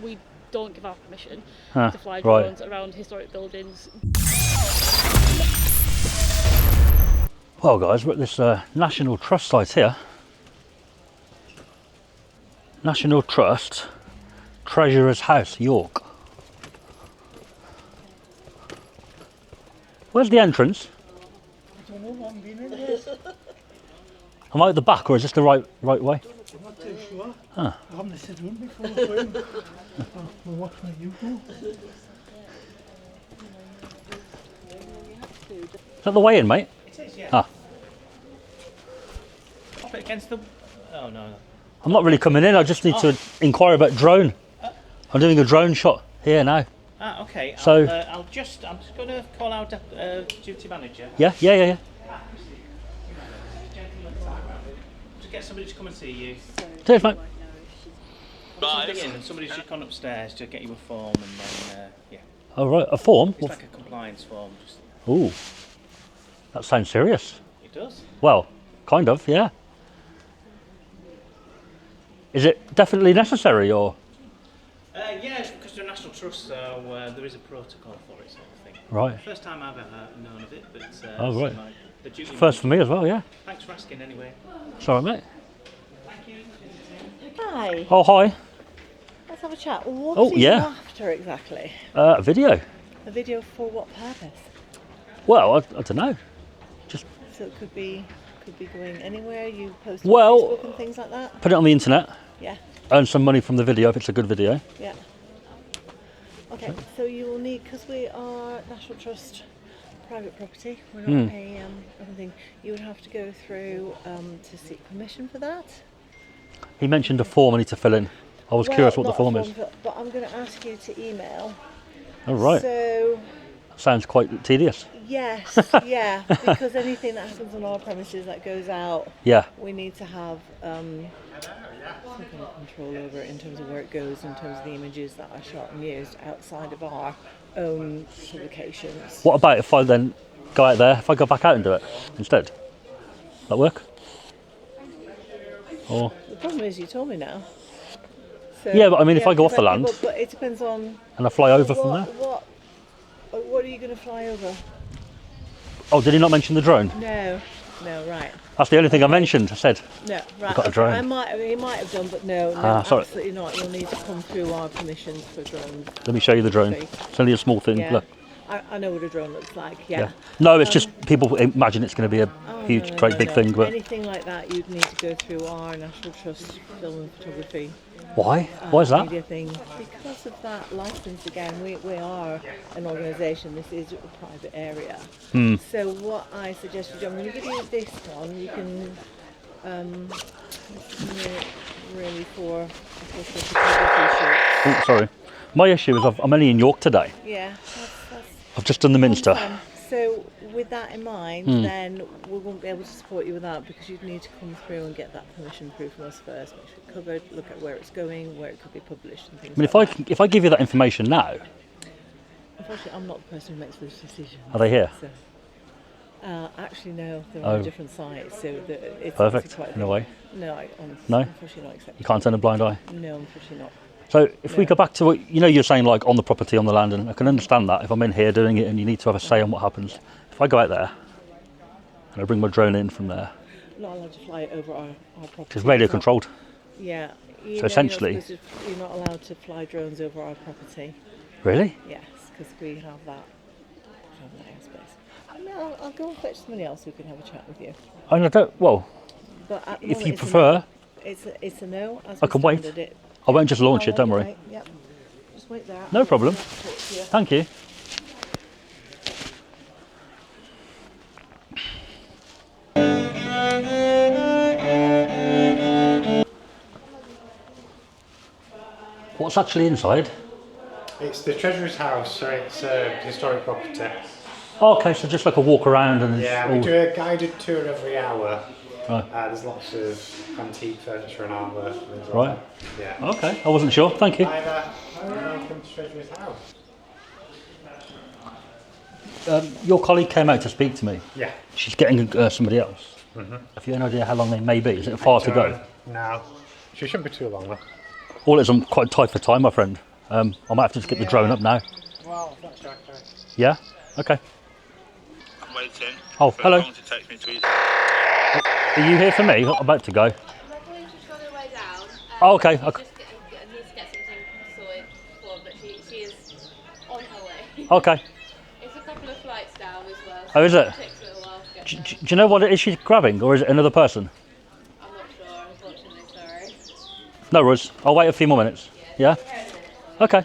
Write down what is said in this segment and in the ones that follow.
we don't give our permission to fly drones around historic buildings. Well guys, we're at this National Trust site here. National Trust, Treasurer's House, York. Where's the entrance? I don't know, I haven't been in there. Am I at the back or is this the right way? I'm not too sure. Huh. I haven't sit down before going. We'll watch where you go. Is that the way in, mate? It is, yeah. Ah. Pop it against the... Oh, no. I'm not really coming in, I just need to inquire about drone. I'm doing a drone shot here now. Ah, okay. So- I'm just going to call out duty manager. Yeah. Gentlemen, to get somebody to come and see you. Cheers, mate. Somebody should come upstairs to get you a form and then, yeah. Oh right, a form? It's like a compliance form. Just... Ooh, that sounds serious. It does. Well, kind of, yeah. Is it definitely necessary or? Yeah, because they're a national trust, so there is a protocol for it, sort of thing. Right. First time I've ever known of it, but Oh, right. the duty First for me as well, yeah. Thanks for asking anyway. Sorry, mate. Thank you. Hi, Oh, hi. let's have a chat. What Oh, are you yeah. after exactly? A video. A video for what purpose? Well, I don't know. So it could be going anywhere. You post Well- on Facebook and things like that. Put it on the internet. Yeah, Earn some money from the video if it's a good video. yeah. Okay, so you will need, because we are National Trust private property, we're not anything. You would have to go through to seek permission for that. He mentioned a form I need to fill in. I was curious what the not a form is. But I'm going to ask you to email. Oh, right. So Sounds quite tedious. yes, yeah, because anything that happens on our premises that goes out, Yeah. we need to have some kind of control over it in terms of where it goes, in terms of the images that are shot and used outside of our own publications. What about if I then go out there, if I go back out and do it instead? That work? Or The problem is, you told me now. So, Yeah, but I mean, if I go off the because land- but it depends on and I fly over from there? What are you going to fly over? Oh, did he not mention the drone? No, right. That's the only thing I mentioned. I said. No, right. got a drone. He might have done, but no, Sorry. absolutely not. You'll need to come through our permissions for drones. Let me show you the drone. Okay. It's only a small thing. Yeah, Look. I know what a drone looks like. Yeah. Yeah. No, it's just people imagine it's going to be a Oh, huge, no, great no, big no. thing, but Anything like that, you'd need to go through our National Trust Film and Photography why? Why is that? media thing. Because of that license again, we are an organisation, this is a private area. So what I suggest you do, I'm going to give you this one, you can really for photography shoots. Oh, sorry. My issue is I'm only in York today. Yeah, that's I've just done the Minster. fun. So with that in mind, then we won't be able to support you with that because you'd need to come through and get that permission through from us first, make sure it's covered, look at where it's going, where it could be published and things I mean, like if I give you that information now, Unfortunately, I'm not the person who makes those decisions. are they here? So, actually, no, they're on Oh. a different site, so it's Perfect, it's quite in a way. No, honestly, No? unfortunately not acceptable. You can't turn a blind eye. No, unfortunately not. So if we No. go back to what you're saying, like on the property, on the land, and I can understand that if I'm in here doing it and you need to have a say on what happens. If I go out there and I bring my drone in from there, Not allowed to fly over our property. it's radio It's not- controlled. Yeah. You So know, essentially- you're not allowed to fly drones over our property. Really? Yes, because we have that airspace. I mean, I'll go and fetch somebody else who can have a chat with you. I don't. Well, But at the if moment, you it's a prefer, no. It's a no. As I we can wait. standard it. I won't just launch it. Don't worry. Right, yep. Just wait there. No problem. I'll talk to you. Thank you. What's actually inside? It's the Treasurer's House, so it's a historic property. Oh, okay, so just like a walk around and it's Yeah, all... we do a guided tour every hour. Right. There's lots of antique furniture and artwork. and things like Right. that. Yeah. Okay, I wasn't sure. Thank you. Hi there. Welcome to Treasurer's House. Your colleague came out to speak to me. Yeah. She's getting somebody else. Have you any idea how long they may be? Is it far to go? No. She shouldn't be too long though. All it is, I'm quite tight for time, my friend. I might have to just get the drone up now. Well, that's okay. Yeah? Okay. I'm waiting. Oh, for hello. someone to text me to Are you here for me? I'm about to go. My colleague's just on her way down. Oh, okay. Just needs to get something sorted for, but she is on her way. Okay. It's a couple of flights down as well. Oh, is it? It takes a little while to get Do there. you know what it is she's grabbing, or is it another person? I'm not sure, unfortunately, sorry. No worries. I'll wait a few more minutes. Yeah? Okay.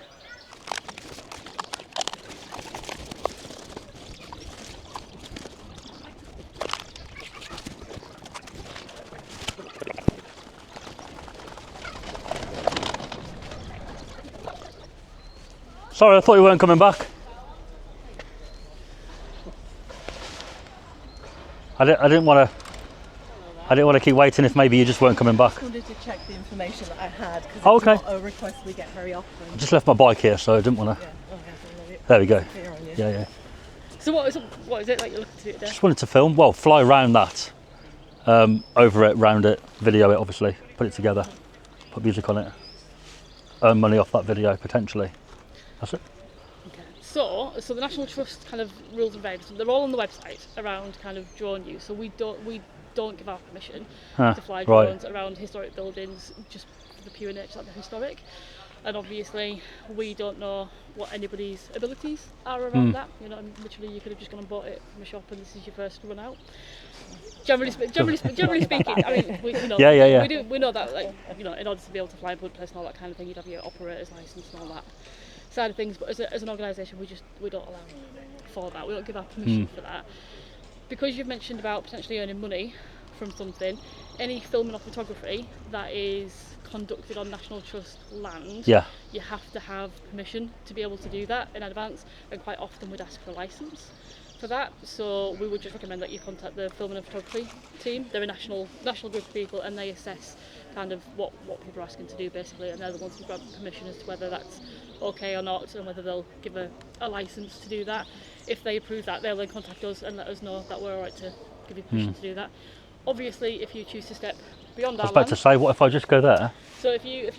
Sorry, I thought you weren't coming back. I didn't want to keep waiting if maybe you just weren't coming back. I wanted to check the information that I had because Oh, it's okay. not a request we get very often. I just left my bike here, so I didn't want to. Yeah. Okay. There we go. Clear on you. Yeah. So what is it like you're looking to do today? Just wanted to film. Well, fly around that, over it, round it, video it, obviously, put it together, put music on it, earn money off that video potentially. That's it. So the National Trust kind of rules and regs, they're all on the website around kind of drone use. So we don't give our permission to fly drones around historic buildings just for the pure nature that they're historic. And obviously we don't know what anybody's abilities are around that. You know, literally you could have just gone and bought it from a shop and this is your first run out. Generally speaking, I mean, we know that, like, you know, in order to be able to fly in public place and all that kind of thing, you'd have your operator's license and all that side of things. But as an organisation, we don't allow for that. We don't give our permission for that. Because you've mentioned about potentially earning money from something, any filming or photography that is conducted on National Trust land, you have to have permission to be able to do that in advance, and quite often we'd ask for a licence for that. So we would just recommend that you contact the filming and photography team. They're a national group of people, and they assess kind of what people are asking to do basically, and they're the ones who grant permission as to whether that's okay or not, and whether they'll give a licence to do that. If they approve that, they'll then contact us and let us know that we're alright to give you permission to do that. Obviously, if you choose to step beyond I our was about land, to say, what if I just go there? so if you,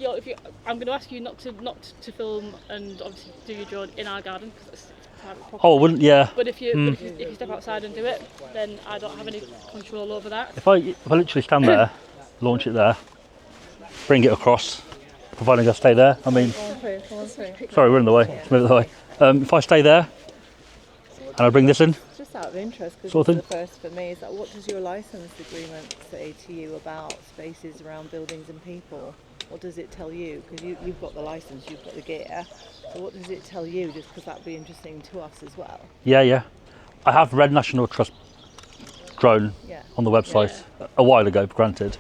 I'm going to ask you not to film and obviously do your drone in our garden because it's private property. Oh, wouldn't, yeah. But if you step outside and do it, then I don't have any control over that. If I literally stand there, launch it there, bring it across, providing I stay there. I mean, sorry, we're in the way. Let's move it the way. If I stay there and I bring this in, Just out of interest, because Sort of the first for me is that what does your licence agreement say to you about spaces around buildings and people? What does it tell you? Because you've got the licence, you've got the gear. So what does it tell you? Just because that'd be interesting to us as well. yeah. I have read National Trust drone on the website a while ago, granted.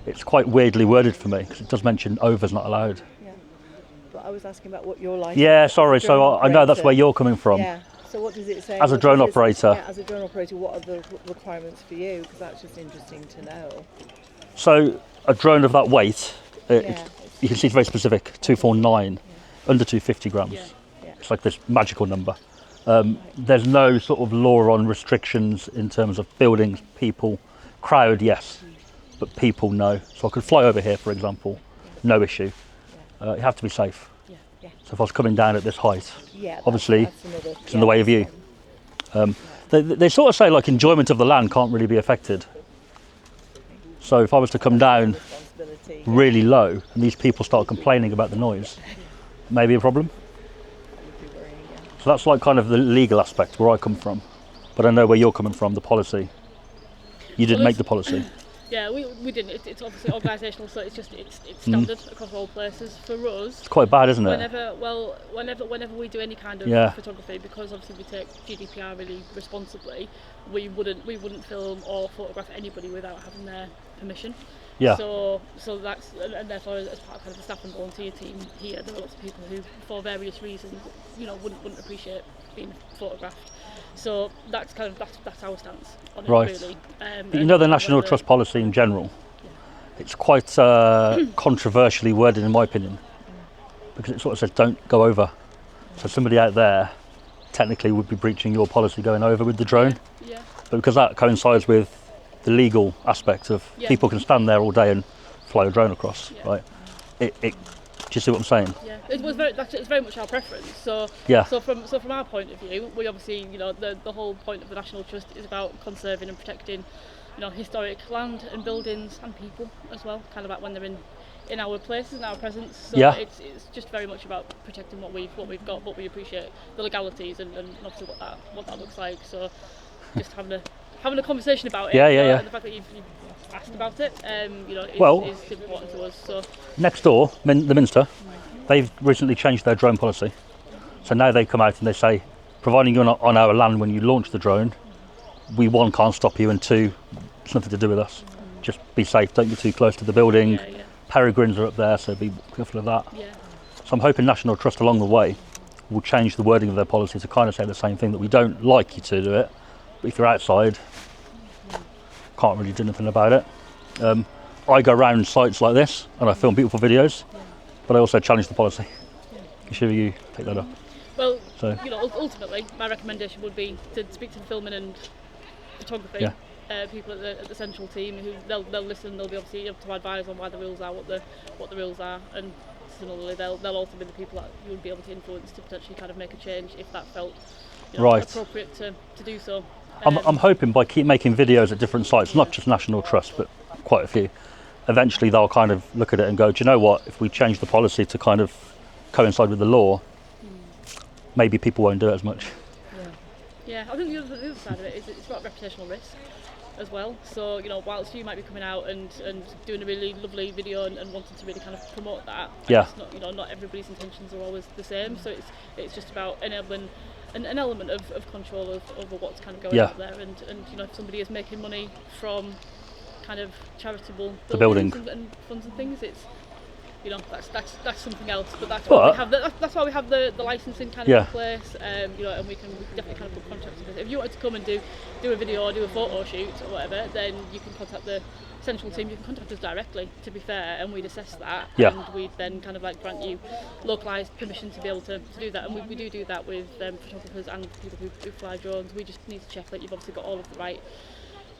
It's quite weirdly worded for me because it does mention over's not allowed. Yeah. But I was asking about what your licence. Yeah, sorry. So I know that's where you're coming from. Yeah. So what does it say? As a drone operator. Yeah, as a drone operator, what are the requirements for you? Because that's just interesting to know. So a drone of that weight, you can see it's very specific, 249, under 250 grams. Yeah. It's like this magical number. There's no sort of law on restrictions in terms of buildings, people, crowd, yes, but people, no. So I could fly over here, for example, no issue. You have to be safe. So if I was coming down at this height, obviously it's in the way of you. They sort of say like enjoyment of the land can't really be affected. So if I was to come down really low and these people start complaining about the noise, maybe a problem. So that's like kind of the legal aspect where I come from. But I know where you're coming from, the policy. You didn't make the policy. Yeah, we didn't. It's obviously organisational, so it's standard across all places. For us, it's quite bad, isn't it? Whenever we do any kind of photography, because obviously we take GDPR really responsibly, we wouldn't film or photograph anybody without having their permission. Yeah. So that's, and therefore as part of kind of the staff and volunteer team here, there are lots of people who, for various reasons, wouldn't appreciate being photographed. So that's our stance on it, really. You know the National Trust policy in general, it's quite controversially worded in my opinion, because it sort of says don't go over. So somebody out there technically would be breaching your policy going over with the drone. Yeah. But because that coincides with the legal aspect of people can stand there all day and fly a drone across, right? It you see what I'm saying? Yeah, it's very much our preference. So Yeah. So from our point of view, we obviously, you know, the whole point of the National Trust is about conserving and protecting, you know, historic land and buildings and people as well. Kind of like when they're in our places, in our presence. So Yeah. it's just very much about protecting what we've got, but we appreciate the legalities and obviously what that looks like. So just having a conversation about it. Yeah, you know, yeah. And the fact that you've asked about it, you know, is important to us. So Next door, the Minster, they've recently changed their drone policy. So now they come out and they say, providing you're not on our land when you launch the drone, we, one, can't stop you, and two, it's nothing to do with us. Just be safe, don't get too close to the building. yeah. Peregrines are up there, so be careful of that. Yeah. So I'm hoping National Trust along the way will change the wording of their policy to kind of say the same thing, that we don't like you to do it, but if you're outside, can't really do anything about it. I go around sites like this and I film beautiful videos, but I also challenge the policy. I'm sure you take that up. Well, So- you know, ultimately, my recommendation would be to speak to the filming and photography people at the central team, who they'll listen. They'll be obviously able to advise on why the rules are what the rules are, and similarly, they'll also be the people that you would be able to influence to potentially kind of make a change if that felt, you know, Right. appropriate to do so. I'm hoping by keep making videos at different sites, not just National Trust, but quite a few, eventually they'll kind of look at it and go, do you know what, if we change the policy to kind of coincide with the law, maybe people won't do it as much. Yeah, I think the other side of it is it's about reputational risk as well. So, you know, whilst you might be coming out and doing a really lovely video and wanting to really kind of promote that, Yeah. it's not, you know, not everybody's intentions are always the same. So it's just about enabling an element of control over what's kind of going out there. And you know, if somebody is making money from kind of charitable building. and funds and things, it's, you know, that's something else. But that's why we have that's why we have the licensing kind of in place. You know, and we can definitely kind of put contracts in place. If you wanted to come and do a video or do a photo shoot or whatever, then you can contact the central team. You can contact us directly, to be fair, and we'd assess that, and we'd then kind of like grant you localised permission to be able to do that. And we do that with photographers and people who fly drones. We just need to check that you've obviously got all of the right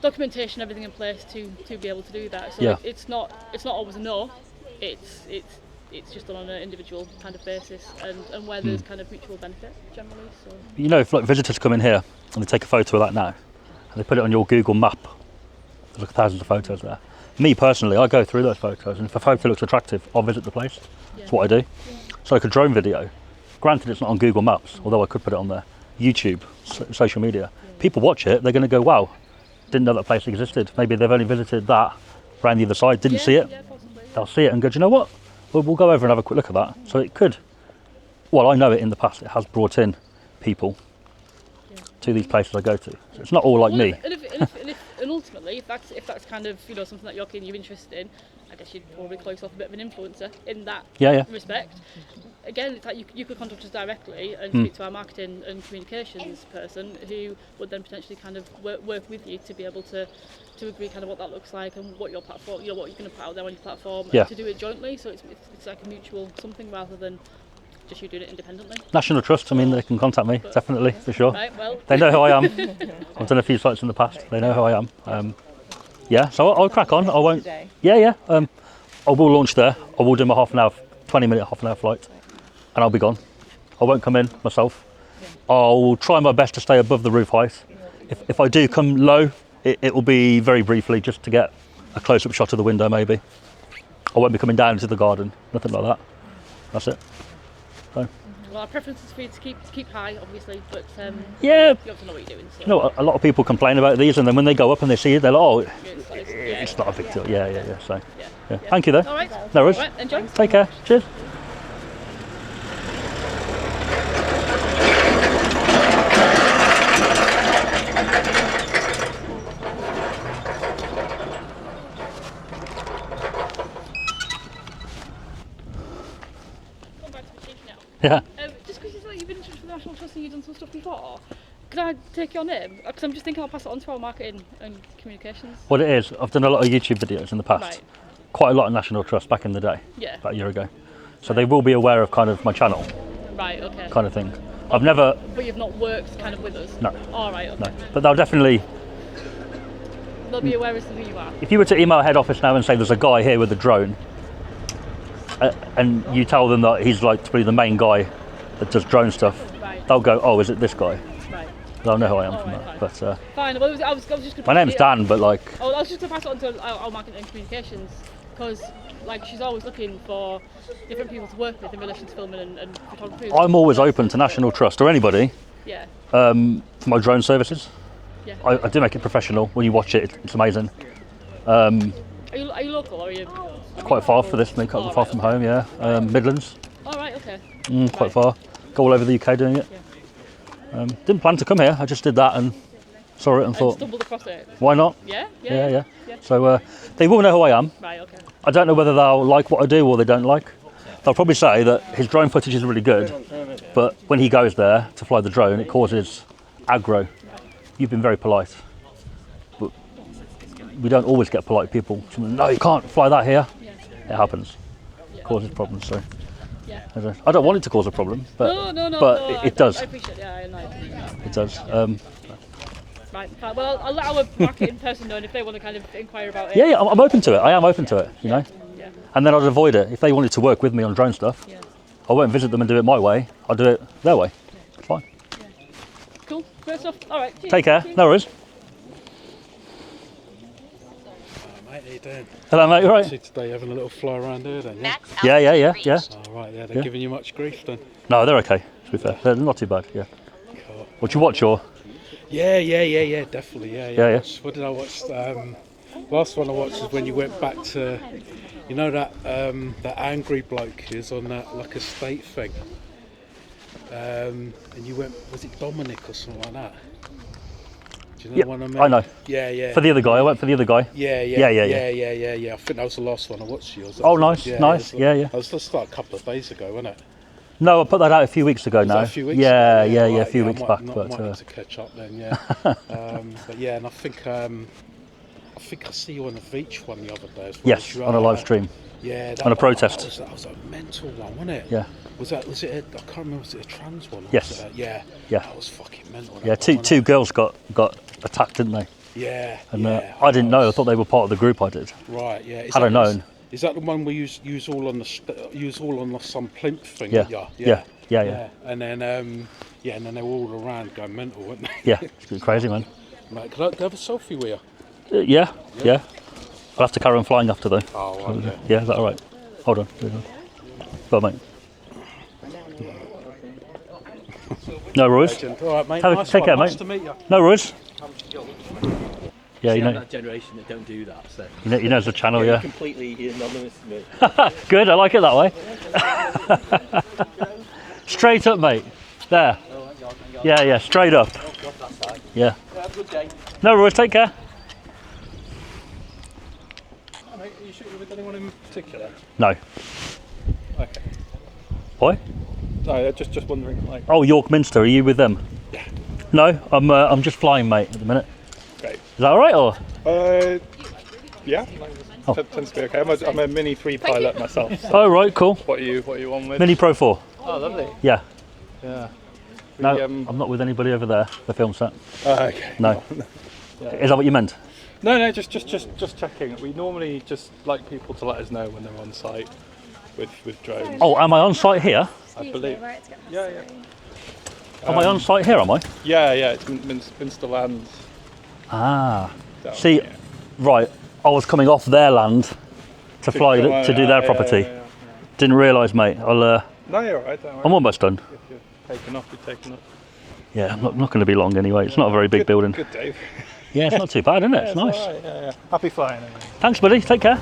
documentation, everything in place to be able to do that. So it's not always a no. It's just on an individual kind of basis, and where there's kind of mutual benefit generally. So You know, if like visitors come in here and they take a photo of that now, and they put it on your Google map, there's like thousands of photos there. Me personally, I go through those photos, and if a photo looks attractive, I'll visit the place. That's what I do. So like a drone video, granted it's not on Google Maps, although I could put it on there, YouTube, social media. People watch it, they're going to go, wow, didn't know that place existed. Maybe they've only visited that, around the other side, didn't see it. They'll see it and go, do you know what? We'll go over and have a quick look at that. So it could, well, I know it in the past, it has brought in people to these places I go to. So it's not all like me. And ultimately, if that's kind of, you know, something that you're interested in, I guess you'd probably call yourself a bit of an influencer in that respect. Again, it's like you could contact us directly and speak to our marketing and communications person, who would then potentially kind of work with you to be able to agree kind of what that looks like and what your platform, you know, what you're going to put out there on your platform, and to do it jointly. So it's like a mutual something rather than just you doing it independently. National Trust, I mean, they can contact me, definitely, for sure. Right, well. They know who I am. I've done a few sites in the past. They know who I am. So I'll crack on. I won't. I will launch there. I will do my 20-minute, half-an-hour flight, and I'll be gone. I won't come in myself. I'll try my best to stay above the roof height. If I do come low, it will be very briefly, just to get a close-up shot of the window, maybe. I won't be coming down into the garden. Nothing like that. That's it. So. Well, our preference is for you to keep high, obviously, but you have to know what you're doing. So. You know, a lot of people complain about these, and then when they go up and they see it, they're like, oh, it's not a big deal. Yeah. So, thank you, though. All right. No worries. All right, enjoy. Take care. Cheers. Come back to the station now. Yeah. Just because you've been in touch with the National Trust and you've done some stuff before, can I take your name? Because I'm just thinking I'll pass it on to our marketing and communications. What it is, I've done a lot of YouTube videos in the past. Right. Quite a lot of National Trust back in the day. Yeah. About a year ago. So they will be aware of kind of my channel. Right, okay. Kind of thing. I've never... But you've not worked kind of with us? No. All right, okay. No. But they'll definitely... They'll be aware as to who you are. If you were to email head office now and say there's a guy here with a drone, and you tell them that he's like to be the main guy that does drone stuff, Right. they'll go, oh, is it this guy? Right. They'll know who I am Oh, from right, that. fine. But Fine. Well, I was just going to. my name's Dan, but like, Oh, I was just going to pass it on to our marketing and communications because, like, she's always looking for different people to work with in relation to filming and photography. I'm always open to National Trust or anybody Yeah. for my drone services. Yeah. I do make it professional. When you watch it, it's amazing. Are you local or are you? Quite far for this, quite far from home, yeah. Midlands, Oh, right. Okay. quite far. Go all over the UK doing it. Didn't plan to come here. I just did that and saw it and And thought, stumbled across it. why not? Yeah. Yeah. So they will know who I am. Right. Okay. I don't know whether they'll like what I do or they don't like. They'll probably say that his drone footage is really good, but when he goes there to fly the drone, it causes aggro. You've been very polite, but we don't always get polite people. No, you can't fly that here. Yeah. It happens. It causes problems. So Yeah. I don't want it to cause a problem, but No. but it does. I appreciate it. Yeah, I know. It does. Right. Fine. Well, I'll let our marketing person know, and if they want to kind of inquire about it. Yeah, I'm open to it. I am open to it. You know. Yeah. And then I'd avoid it. If they wanted to work with me on drone stuff, Yeah. I won't visit them and do it my way. I'll do it their way. It's fine. Cool. Great stuff. All right. Cheers. Take care. No worries. Mate, how you doing? Hello, mate. You all right? So today having a little fly around here then, yeah? Yeah. Oh, right, yeah, they're giving you much grief then? No, they're okay. To be fair, they're not too bad. Yeah. Cool. What you watch your? Yeah, definitely, yeah. Yeah. What did I watch? Last one I watched is when you went back to, you know that angry bloke who's on that like estate thing, and you went, was it Dominic or something like that? Do you know the one I mean? I know. Yeah. For the other guy, I went for the other guy. Yeah. I think that was the last one I watched yours. Oh, nice. Yeah. That was just like a couple of days ago, wasn't it? No, I put that out a few weeks ago Was now. that a few weeks yeah, ago? a Right, few I weeks might- back. Might But need to catch up then, yeah. But yeah, and I think I see you on the beach one the other day as well. yes, on a live stream. Yeah, on a protest. That was a mental one, wasn't it? Yeah. Was it? I can't remember. Was it a trans one? Or Yes. was it yeah. Yeah. That was fucking mental. Yeah, that one, two wasn't girls got attacked, didn't they? it? Yeah. And yeah. I didn't know. I thought they were part of the group I did. Right. Yeah. Had I known. Is that the one we use all on some plinth thing? Yeah. Yeah. And then and then they were all around going mental, weren't they? Yeah, it's crazy, man. Mate, can I have a selfie with you? Yeah. I'll have to carry on flying after though. Oh, okay. Yeah, is that all right? Hold on. Go on, mate. No worries. Legend. All right, mate. Take care, nice mate. to meet you. No worries. Yeah, See, you I'm know, that generation that don't do that. So he knows the channel, yeah. completely anonymous to me. Good, I like it that way. Straight up, mate. There. Yeah, straight up. Yeah. Have a good day. No worries, take care. Mate, are you shooting with anyone in particular? No. Okay. Why? No, just wondering, like. Oh, York Minster, are you with them? Yeah. No, I'm just flying, mate, at the minute. Great. Is that all right, or? Yeah. Oh. Tends to be okay. I'm a Mini 3 pilot myself. Oh, right, cool. What are you on with? Mini Pro 4. Oh, lovely. Yeah. Yeah. No, I'm not with anybody over there, the film set. Okay. No. Is that what you meant? No, just checking. We normally just like people to let us know when they're on site with drones. Oh, am I on site here? I believe. Yeah. Am I on site here, am I? Yeah, it's Minster Lands. Ah. down See, here. right, I was coming off their land to fly, come on, to do their property. Yeah. Didn't realise, mate. No, you're alright, don't worry. I'm almost done. If you're taking off, you're taking off. Yeah, I'm not going to be long anyway. It's not a very big building. Good, Dave. Yeah, it's not too bad, isn't it? It's nice. Alright, yeah. Happy flying anyway. Thanks, buddy. Take care.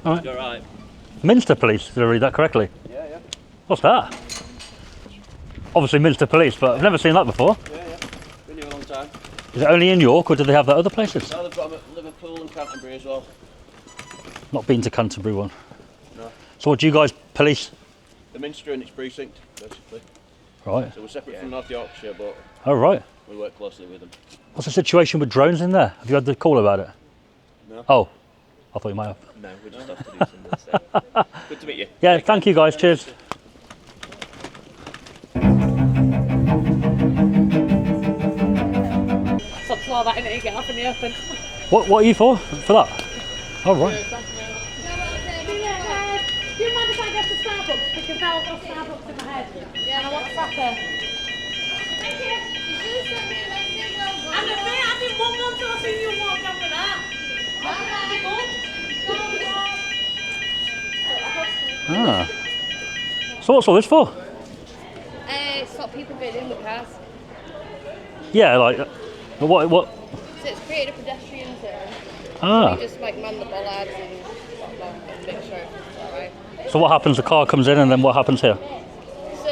All right. You're right. Minster Police, did I read that correctly? Yeah, yeah. What's that? Obviously Minster Police, but I've never seen that before. Yeah, yeah. Been here a long time. Is it only in York, or do they have that other places? Now they've got them at Liverpool and Canterbury as well. Not been to Canterbury one. No. So what do you guys police? The Minster and its precinct, basically. Right. So we're separate from North Yorkshire, but Oh, right. we work closely with them. What's the situation with drones in there? Have you had the call about it? No. Oh, I thought you might have. No, we just have to do something. So. Good to meet you. Yeah, thank you guys. Cheers. Stop slow that in it, get off in the open. What are you for? For that? Oh, right. Do you mind if I get to Starbucks? Because now I've got Starbucks in my head. Yeah, and I want supper. Thank you. And I didn't walk on till I seen you walk on with that. Ah. So what's all this for? Stop people getting in with cars. Yeah, like, what? So it's created a pedestrian zone. Ah. You just like man the bollards and whatnot and make sure it's alright. So what happens? The car comes in, and then what happens here? So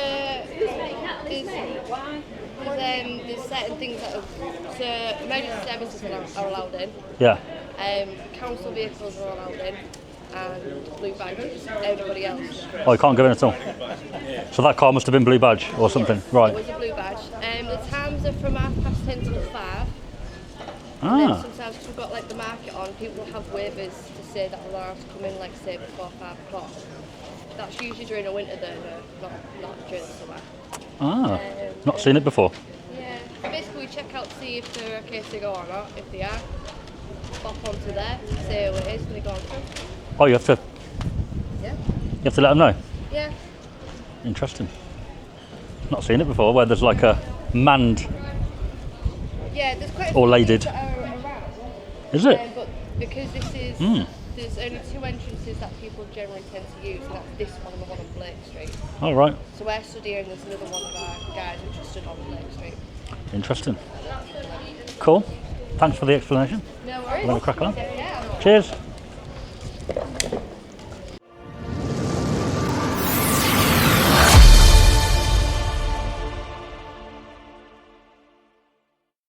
there's certain things that so emergency services are allowed in. Yeah. Council vehicles are allowed in, and blue badges. Everybody else. Oh, you can't go in at all. So that car must have been blue badge or something, It right? was a blue badge. The times are from 10:30 till 5. And Ah. then sometimes, because we've got like the market on, people have waivers to say that they're allowed to come in, like say before 5 o'clock. That's usually during the winter though, not during the summer. Ah. Not seen it before. Yeah. Basically, we check out to see if they're okay to go or not. If they are, pop onto there, say who it is, and they go on through. Oh, you have to Yeah. let them know. Yeah. Interesting. Not seen it before, where there's like a manned. Yeah, there's quite a Or few laded. that are around. Is it? But because this is, there's only 2 entrances that people generally tend to use, and that's this one and the one on Blake Street. All right. So we're stood here and there's another one of our guys which is stood on Blake Street. Interesting. Cool. Thanks for the explanation. No worries. Let me crack on. Yeah. Cheers.